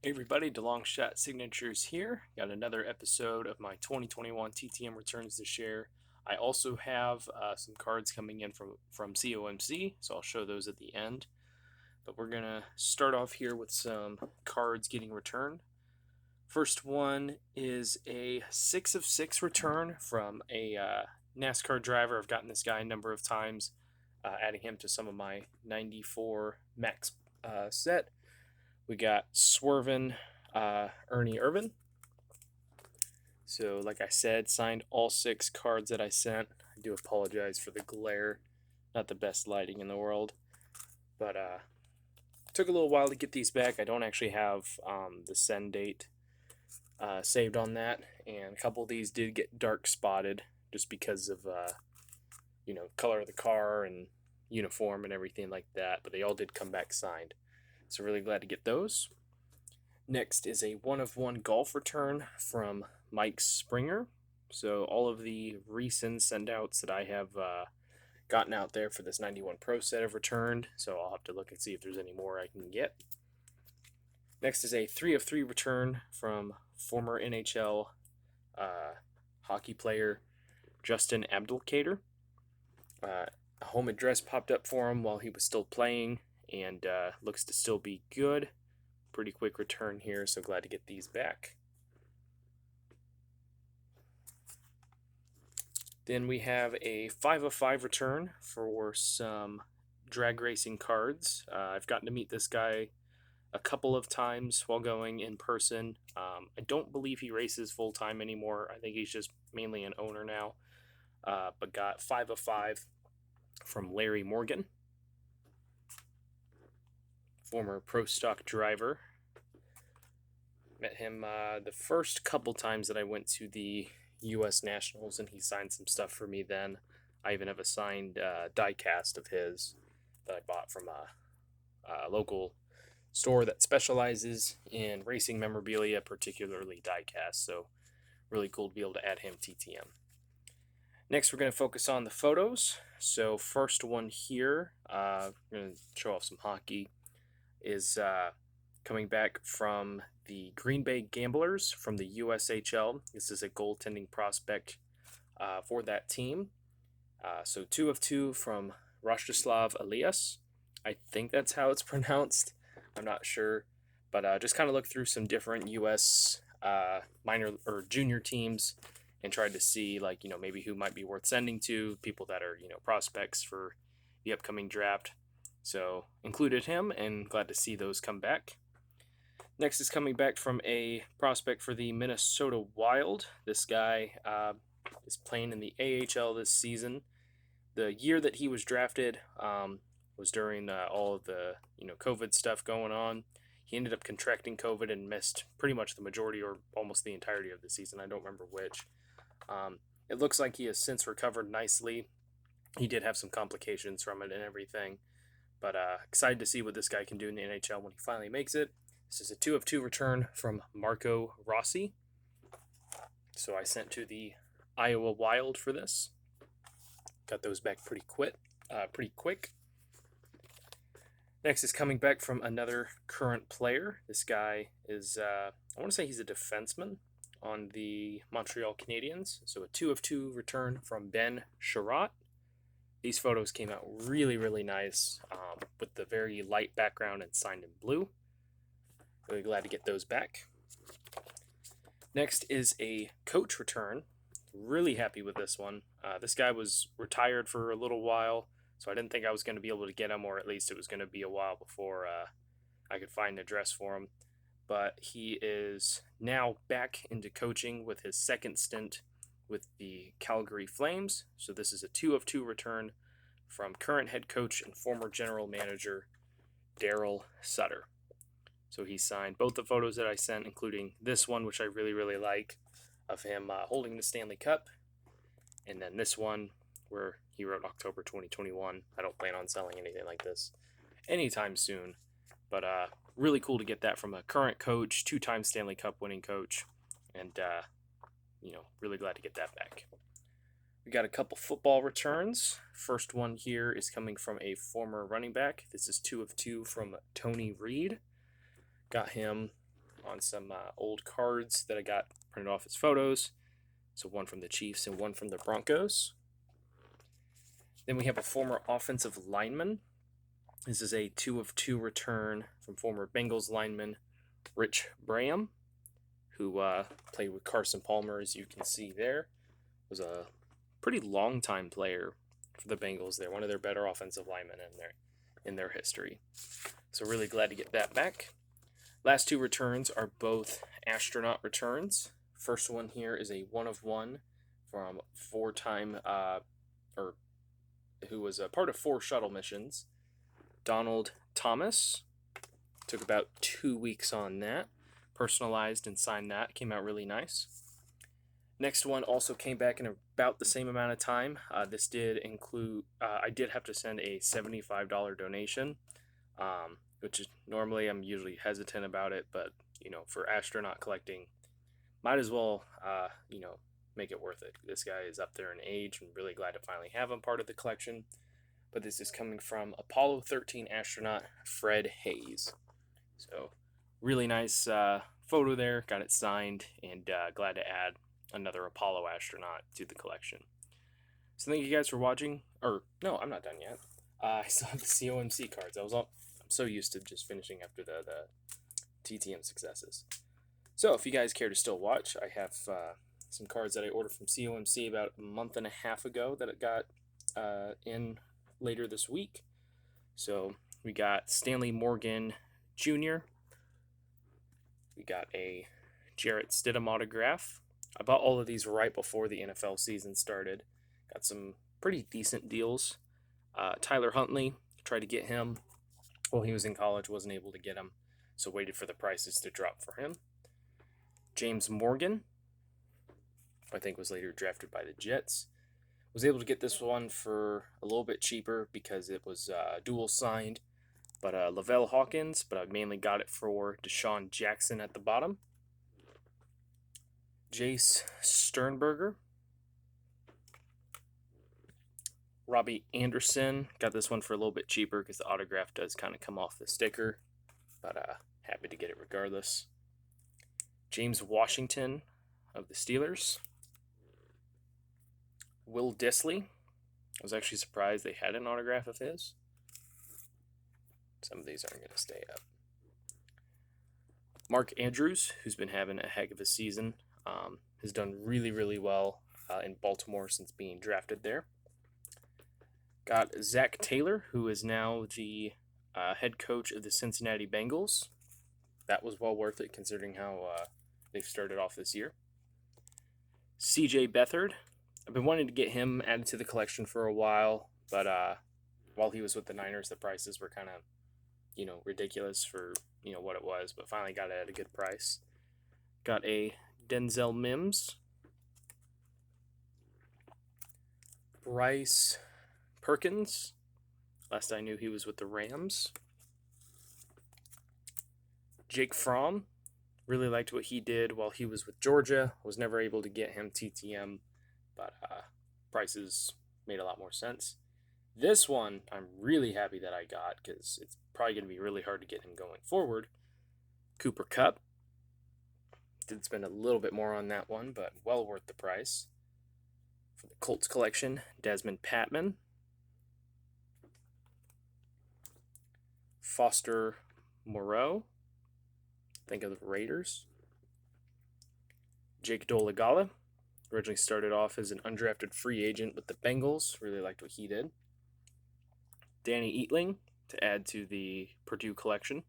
Hey everybody, DeLong Shot Signatures here. Got another episode of my 2021 TTM returns to share. I also have some cards coming in from COMC, so I'll show those at the end. But we're going to start off here with some cards getting returned. First one is a 6 of 6 return from a NASCAR driver. I've gotten this guy a number of times, adding him to some of my 94 max set. We got Swervin Ernie Irvin. So, like I said, signed all 6 cards that I sent. I do apologize for the glare. Not the best lighting in the world. But took a little while to get these back. I don't actually have the send date saved on that. And a couple of these did get dark spotted just because of, color of the car and uniform and everything like that. But they all did come back signed. So, really glad to get those. Next is a 1 of 1 golf return from Mike Springer. So all of the recent send-outs that I have gotten out there for this 91 Pro set have returned. So I'll have to look and see if there's any more I can get. Next is a 3 of 3 return from former NHL hockey player Justin Abdul. A home address popped up for him while he was still playing and looks to still be good. Pretty quick return here, so glad to get these back. Then we have a 5 of 5 return for some drag racing cards. I've gotten to meet this guy a couple of times while going in person. I don't believe he races full time anymore. I think he's just mainly an owner now. But got 5 of 5 from Larry Morgan, former pro stock driver. Met him the first couple times that I went to the U.S. Nationals, and he signed some stuff for me then. I even have a signed die cast of his that I bought from a local store that specializes in racing memorabilia, particularly die cast. So really cool to be able to add him TTM. Next, we're going to focus on the photos. So first one here, I'm going to show off some hockey, is coming back from the Green Bay Gamblers from the USHL. This is a goaltending prospect for that team. So 2 of 2 from Rostislav Elias. I think that's how it's pronounced. I'm not sure. But just kind of looked through some different US minor or junior teams and tried to see, maybe who might be worth sending to, people that are, prospects for the upcoming draft. So included him, and glad to see those come back. Next is coming back from a prospect for the Minnesota Wild. This guy is playing in the AHL this season. The year that he was drafted was during all of the COVID stuff going on. He ended up contracting COVID and missed pretty much the majority or almost the entirety of the season. I don't remember which. It looks like he has since recovered nicely. He did have some complications from it and everything. But excited to see what this guy can do in the NHL when he finally makes it. This is a 2 of 2 return from Marco Rossi. So I sent to the Iowa Wild for this. Got those back pretty quick. Next is coming back from another current player. This guy is, I want to say he's a defenseman on the Montreal Canadiens. So a 2 of 2 return from Ben Sherratt. These photos came out really, really nice with the very light background and signed in blue. Really glad to get those back. Next is a coach return. Really happy with this one. This guy was retired for a little while, so I didn't think I was going to be able to get him, or at least it was going to be a while before I could find an address for him. But he is now back into coaching with his second stint with the Calgary Flames. So this is a 2 of 2 return from current head coach and former general manager Daryl Sutter. So he signed both the photos that I sent, including this one, which I really, really like, of him holding the Stanley Cup. And then this one where he wrote October 2021. I don't plan on selling anything like this anytime soon. But really cool to get that from a current coach, 2-time Stanley Cup winning coach. And, really glad to get that back. We got a couple football returns. First one here is coming from a former running back. This is 2 of 2 from Tony Reed. Got him on some old cards that I got printed off as photos. So one from the Chiefs and one from the Broncos. Then we have a former offensive lineman. This is a 2 of 2 return from former Bengals lineman Rich Braham, who played with Carson Palmer, as you can see there. Was a pretty long time player for the Bengals. They're one of their better offensive linemen in their history. So really glad to get that back. Last 2 returns are both astronaut returns. First one here is a 1 of 1 from who was a part of 4 shuttle missions. Donald Thomas. Took about 2 weeks on that. Personalized and signed that. Came out really nice. Next one also came back in about the same amount of time. This did include, I did have to send a $75 donation, which is normally I'm usually hesitant about it, but for astronaut collecting, might as well, make it worth it. This guy is up there in age. I'm really glad to finally have him part of the collection. But this is coming from Apollo 13 astronaut Fred Hayes. So really nice photo there. Got it signed, and glad to add another Apollo astronaut to the collection. So thank you guys for watching. Or no, I'm not done yet. I still have the COMC cards. I'm so used to just finishing after the TTM successes. So if you guys care to still watch, I have some cards that I ordered from COMC about a month and a half ago that it got in later this week. So we got Stanley Morgan Jr. We got a Jarrett Stidham autograph. I bought all of these right before the NFL season started. Got some pretty decent deals. Tyler Huntley, tried to get him while he was in college, wasn't able to get him, so waited for the prices to drop for him. James Morgan, I think was later drafted by the Jets. Was able to get this one for a little bit cheaper because it was dual signed. But Lavelle Hawkins, but I mainly got it for Deshaun Jackson at the bottom. Jace Sternberger. Robbie Anderson, got this one for a little bit cheaper because the autograph does kind of come off the sticker, but happy to get it regardless. James Washington of the Steelers. Will Dissly. I was actually surprised they had an autograph of his. Some of these aren't going to stay up. Mark Andrews, who's been having a heck of a season, has done really, really well in Baltimore since being drafted there. Got Zach Taylor, who is now the head coach of the Cincinnati Bengals. That was well worth it considering how they've started off this year. CJ Beathard. I've been wanting to get him added to the collection for a while, but while he was with the Niners, the prices were kind of, ridiculous for, what it was, but finally got it at a good price. Got a Denzel Mims. Bryce Perkins. Last I knew he was with the Rams. Jake Fromm. Really liked what he did while he was with Georgia. Was never able to get him TTM, but prices made a lot more sense. This one I'm really happy that I got because it's probably going to be really hard to get him going forward. Cooper Kupp. Did spend a little bit more on that one, but well worth the price. For the Colts collection, Desmond Patman. Foster Moreau. Think of the Raiders. Jake Dolegala. Originally started off as an undrafted free agent with the Bengals. Really liked what he did. Danny Eatling to add to the Purdue collection.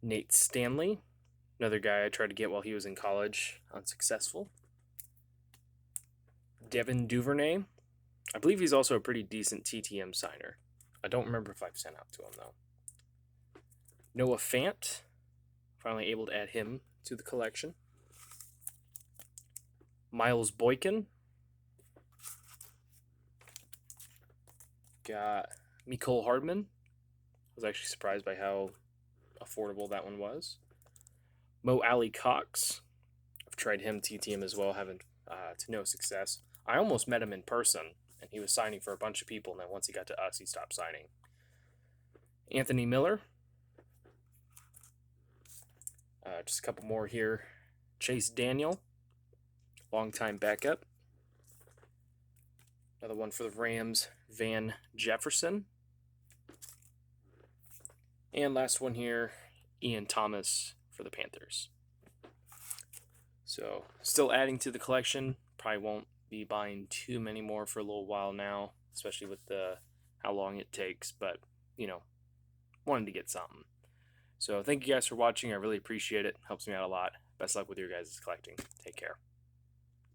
Nate Stanley. Another guy I tried to get while he was in college. Unsuccessful. Devin Duvernay. I believe he's also a pretty decent TTM signer. I don't remember if I've sent out to him, though. Noah Fant. Finally able to add him to the collection. Miles Boykin. Got Mecole Hardman. I was actually surprised by how affordable that one was. Mo Alley Cox. I've tried him TTM as well, haven't to no success. I almost met him in person, and he was signing for a bunch of people, and then once he got to us, he stopped signing. Anthony Miller. Just a couple more here. Chase Daniel, longtime backup. Another one for the Rams, Van Jefferson. And last one here, Ian Thomas for the Panthers. So still adding to the collection. Probably won't be buying too many more for a little while now, especially with how long it takes. But, you know, wanted to get something. So thank you guys for watching. I really appreciate it. Helps me out a lot. Best luck with your guys' collecting. Take care.